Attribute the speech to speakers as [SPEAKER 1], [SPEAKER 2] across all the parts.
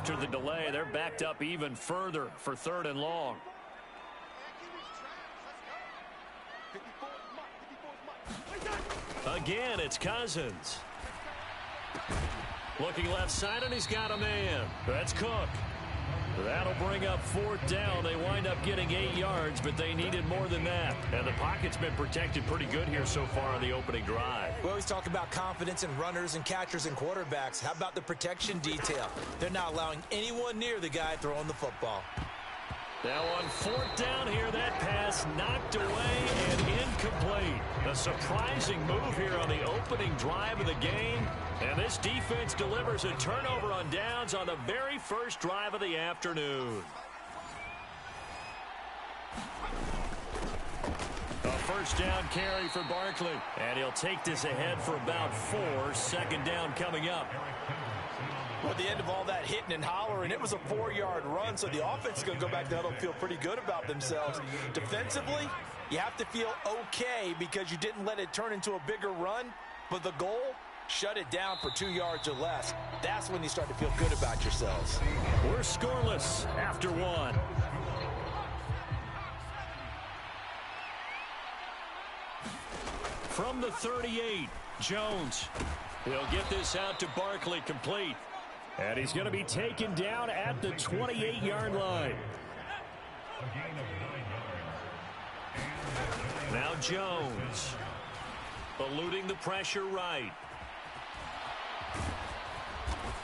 [SPEAKER 1] after the delay. They're backed up even further for 3rd and long. Again, it's Cousins. Looking left side, and he's got a man. That's Cook. That'll bring up 4th down. They wind up getting 8 yards, but they needed more than that. And the pocket's been protected pretty good here so far on the opening drive.
[SPEAKER 2] We always talk about confidence in runners and catchers and quarterbacks. How about the protection detail? They're not allowing anyone near the guy throwing the football.
[SPEAKER 1] Now on 4th down here, that pass knocked away and incomplete. A surprising move here on the opening drive of the game. And this defense delivers a turnover on downs on the very first drive of the afternoon. A 1st down carry for Barkley. And he'll take this ahead for about 4. 2nd down coming up.
[SPEAKER 2] Well, at the end of all that hitting and hollering, it was a 4-yard run, so the offense is going to go back to huddle and feel pretty good about themselves. Defensively, you have to feel okay because you didn't let it turn into a bigger run, but the goal, shut it down for 2 yards or less. That's when you start to feel good about yourselves.
[SPEAKER 1] We're scoreless after 1. From the 38, Jones. He'll get this out to Barkley, complete. And he's going to be taken down at the 28-yard line. Now Jones. Eluding the pressure right.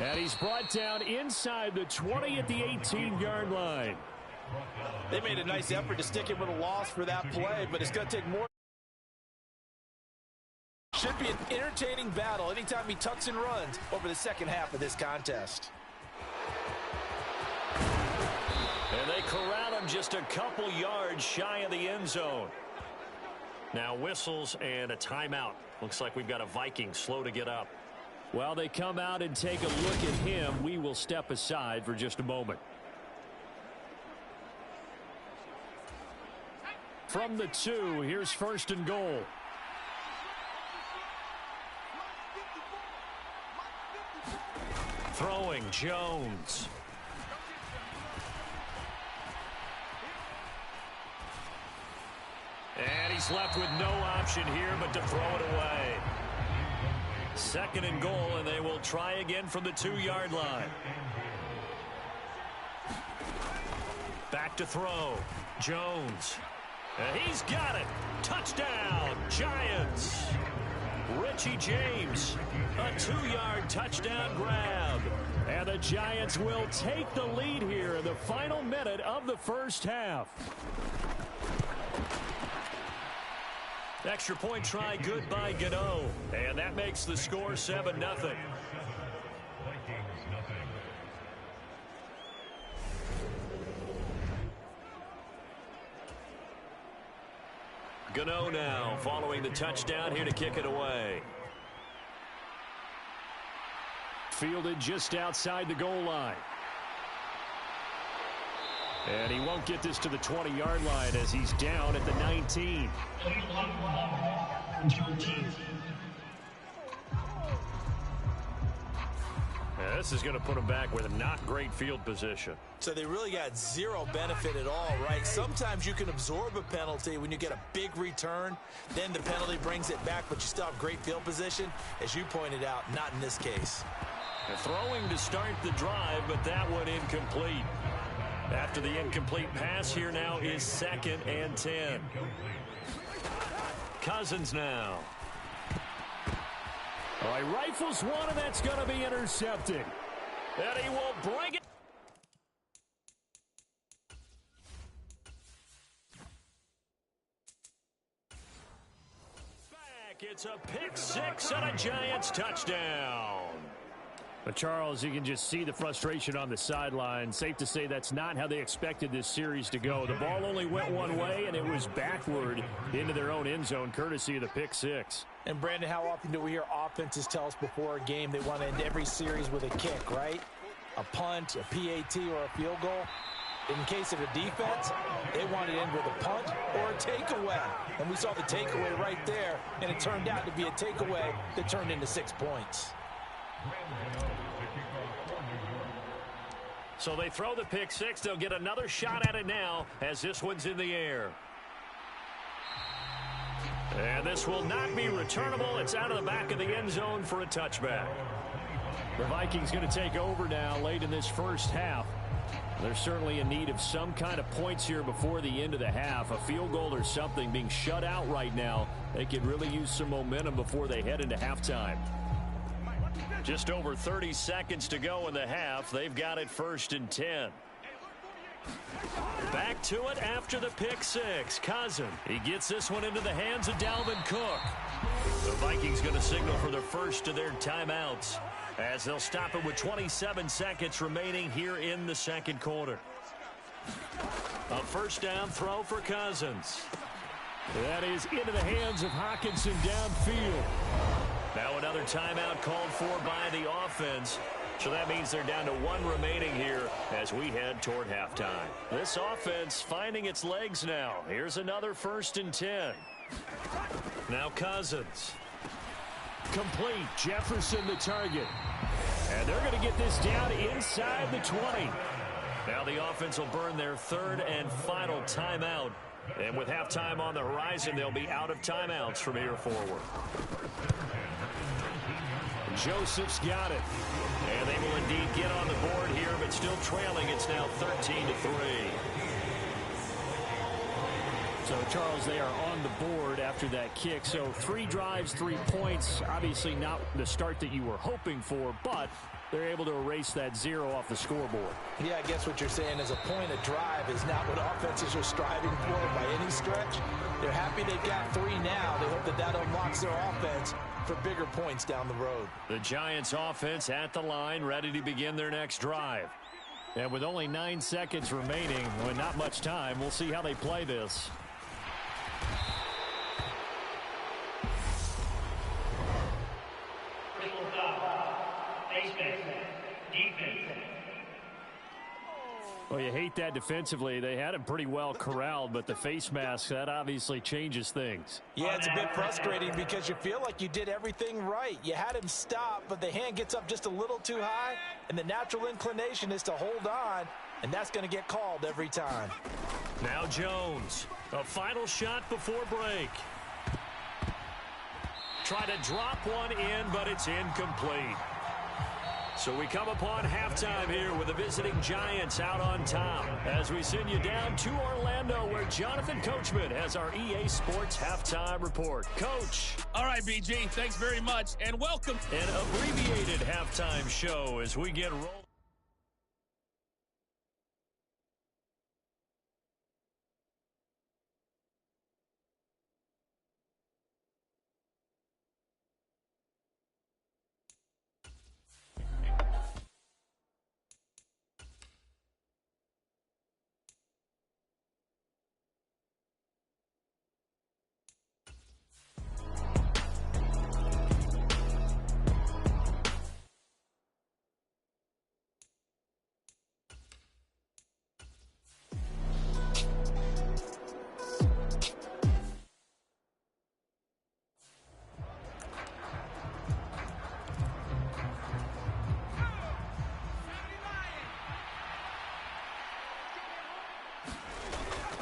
[SPEAKER 1] And he's brought down inside the 20 at the 18-yard line.
[SPEAKER 2] They made a nice effort to stick him with a loss for that play, but it's going to take more. Should be an entertaining battle anytime he tucks and runs over the second half of this contest.
[SPEAKER 1] And they corral him just a couple yards shy of the end zone. Now whistles and a timeout. Looks like we've got a Viking slow to get up. While they come out and take a look at him, we will step aside for just a moment. From the 2, here's 1st and goal. Throwing, Jones. And he's left with no option here but to throw it away. 2nd and goal, and they will try again from the 2-yard line. Back to throw. Jones. And he's got it. Touchdown, Giants. Richie James, a 2-yard touchdown grab. And the Giants will take the lead here in the final minute of the first half. Extra point try good by Gano. And that makes the score 7-0. Gano now following the touchdown here to kick it away. Fielded just outside the goal line. And he won't get this to the 20-yard line as he's down at the 19. Now, this is going to put him back with a not great field position.
[SPEAKER 2] So they really got zero benefit at all, right? Sometimes you can absorb a penalty when you get a big return. Then the penalty brings it back, but you still have great field position. As you pointed out, not in this case.
[SPEAKER 1] Throwing to start the drive, but that one incomplete. After the incomplete pass, here now is 2nd and 10. Cousins now. All right, rifles one, and that's going to be intercepted. And he will bring it. Back, it's a pick 6 and a Giants touchdown. But Charles, you can just see the frustration on the sideline. Safe to say that's not how they expected this series to go. The ball only went one way, and it was backward into their own end zone, courtesy of the pick 6.
[SPEAKER 2] And, Brandon, how often do we hear offenses tell us before a game they want to end every series with a kick, right? A punt, a PAT, or a field goal. In case of a defense, they want to end with a punt or a takeaway. And we saw the takeaway right there, and it turned out to be a takeaway that turned into 6 points.
[SPEAKER 1] So they throw the pick six. They'll get another shot at it now as this one's in the air. And this will not be returnable. It's out of the back of the end zone for a touchback.
[SPEAKER 3] The Vikings going to take over now late in this first half. They're certainly in need of some kind of points here before the end of the half. A field goal or something, being shut out right now. They could really use some momentum before they head into halftime.
[SPEAKER 1] Just over 30 seconds to go in the half. They've got it 1st and 10. Back to it after the pick six. Cousin. He gets this one into the hands of Dalvin Cook. The Vikings going to signal for the first of their timeouts as they'll stop it with 27 seconds remaining here in the second quarter. A first down throw for Cousins.
[SPEAKER 3] That is into the hands of Hockenson downfield.
[SPEAKER 1] Now another timeout called for by the offense. So that means they're down to one remaining here as we head toward halftime. This offense finding its legs now. Here's another 1st and 10. Now Cousins.
[SPEAKER 3] Complete. Jefferson the target. And they're going to get this down inside the 20.
[SPEAKER 1] Now the offense will burn their 3rd and final timeout. And with halftime on the horizon, they'll be out of timeouts from here forward.
[SPEAKER 3] Joseph's got it.
[SPEAKER 1] And they will indeed get on the board here, but still trailing. It's now 13-3.
[SPEAKER 3] So, Charles, they are on the board after that kick. So 3 drives, 3 points. Obviously not the start that you were hoping for, but they're able to erase that 0 off the scoreboard.
[SPEAKER 2] Yeah, I guess what you're saying is a point of drive is not what offenses are striving for by any stretch. They're happy they've got 3 now. They hope that that unlocks their offense for bigger points down the road.
[SPEAKER 1] The Giants offense at the line, ready to begin their next drive.
[SPEAKER 3] And with only 9 seconds remaining, well, not much time, we'll see how they play this. Well, you hate that defensively. They had him pretty well corralled, but the face mask, that obviously changes things.
[SPEAKER 2] Yeah, it's a bit frustrating because you feel like you did everything right. You had him stop, but the hand gets up just a little too high, and the natural inclination is to hold on, and that's going to get called every time.
[SPEAKER 1] Now Jones, a final shot before break. Try to drop one in, but it's incomplete. So we come upon halftime here with the visiting Giants out on top as we send you down to Orlando where Jonathan Coachman has our EA Sports halftime report. Coach.
[SPEAKER 4] All right, BG, thanks very much, and welcome.
[SPEAKER 1] An abbreviated halftime show as we get rolling.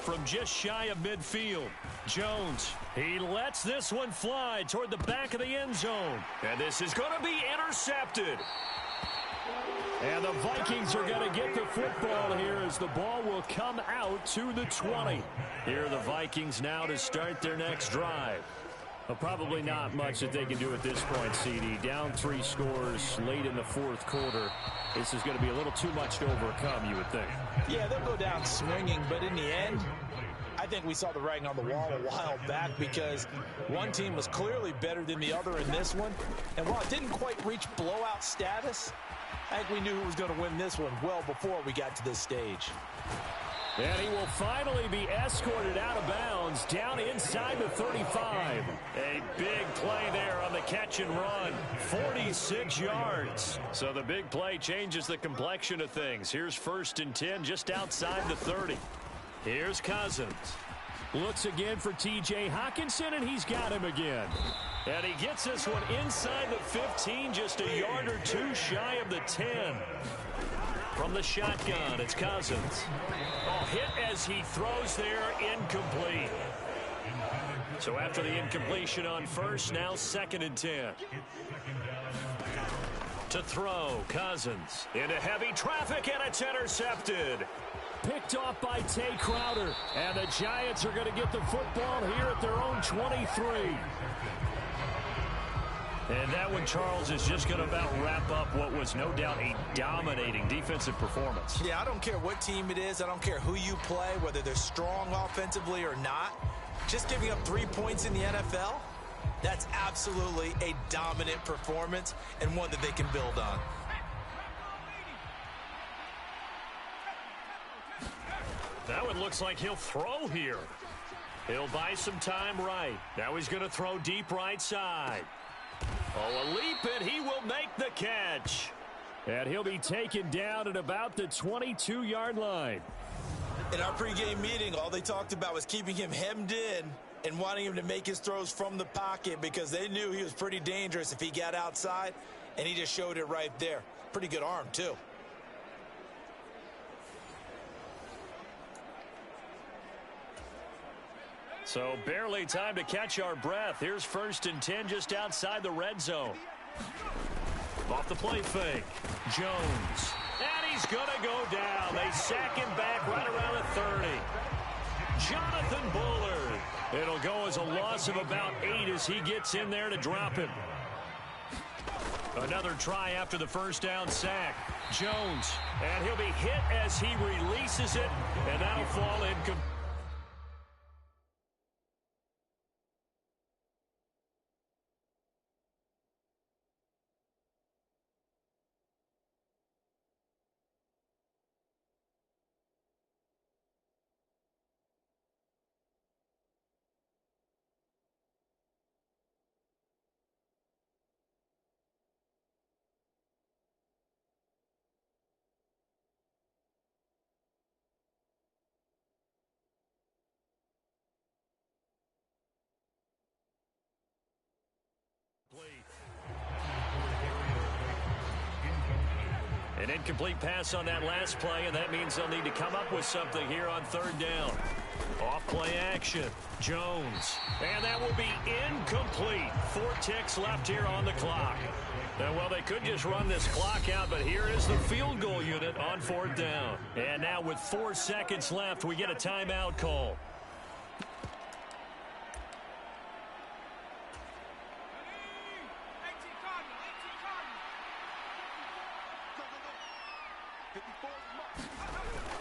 [SPEAKER 1] From just shy of midfield, Jones, he lets this one fly toward the back of the end zone. And this is going to be intercepted.
[SPEAKER 3] And the Vikings are going to get the football here as the ball will come out to the 20.
[SPEAKER 1] Here are the Vikings now to start their next drive.
[SPEAKER 3] Well, probably not much that they can do at this point, CD. Down 3 scores late in the 4th quarter. This is going to be a little too much to overcome, you would think.
[SPEAKER 2] Yeah, they'll go down swinging, but in the end, I think we saw the writing on the wall a while back because one team was clearly better than the other in this one. And while it didn't quite reach blowout status, I think we knew who was going to win this one well before we got to this stage.
[SPEAKER 3] And he will finally be escorted out of bounds down inside the 35.
[SPEAKER 1] A big play there on the catch and run. 46 yards. So the big play changes the complexion of things. Here's 1st and 10 just outside the 30. Here's Cousins.
[SPEAKER 3] Looks again for T.J. Hockenson, and he's got him again.
[SPEAKER 1] And he gets this one inside the 15, just a yard or two shy of the 10. From the shotgun, it's Cousins. Oh, hit as he throws there, incomplete. So after the incompletion on first, now 2nd and 10. To throw, Cousins. Into heavy traffic, and it's intercepted.
[SPEAKER 3] Picked off by Tay Crowder. And the Giants are going to get the football here at their own 23.
[SPEAKER 1] And that one, Charles, is just going to about wrap up what was no doubt a dominating defensive performance.
[SPEAKER 2] Yeah, I don't care what team it is. I don't care who you play, whether they're strong offensively or not. Just giving up 3 points in the NFL, that's absolutely a dominant performance and one that they can build on.
[SPEAKER 1] That one looks like he'll throw here. He'll buy some time right. Now he's going to throw deep right side. Oh, a leap, and he will make the catch.
[SPEAKER 3] And he'll be taken down at about the 22-yard line.
[SPEAKER 2] In our pregame meeting, all they talked about was keeping him hemmed in and wanting him to make his throws from the pocket because they knew he was pretty dangerous if he got outside, and he just showed it right there. Pretty good arm, too.
[SPEAKER 1] So barely time to catch our breath. Here's 1st and 10 just outside the red zone. Off the play fake. Jones. And he's going to go down. They sack him back right around the 30. Jonathan Bullard. It'll go as a loss of about 8 as he gets in there to drop him. Another try after the first down sack. Jones. And he'll be hit as he releases it. And that'll fall incomplete. An incomplete pass on that last play, and that means they'll need to come up with something here on 3rd down. Off play action. Jones. And that will be incomplete. 4 ticks left here on the clock. And, well, they could just run this clock out, but here is the field goal unit on 4th down. And now with 4 seconds left, we get a timeout call.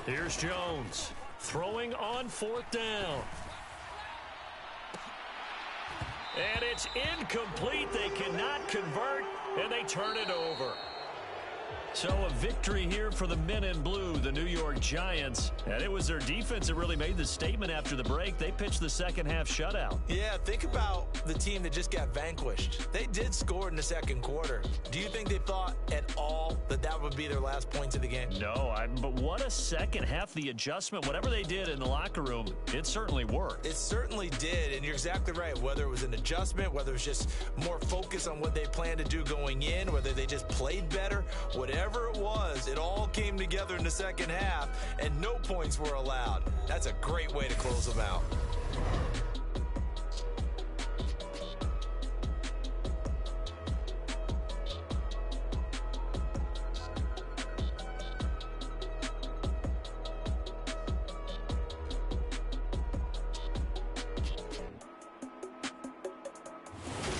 [SPEAKER 1] Here's Jones throwing on 4th down. And it's incomplete. They cannot convert, and they turn it over. So a victory here for the men in blue, the New York Giants. And it was their defense that really made the statement after the break. They pitched the second-half shutout.
[SPEAKER 2] Yeah, think about the team that just got vanquished. They did score in the 2nd quarter. Do you think they thought at all that that would be their last points of the game?
[SPEAKER 1] No, but what a second half. The adjustment, whatever they did in the locker room, it certainly worked.
[SPEAKER 2] It certainly did, and you're exactly right. Whether it was an adjustment, whether it was just more focus on what they planned to do going in, whether they just played better, whatever it was, it all came together in the 2nd half, and no points were allowed. That's a great way to close them out.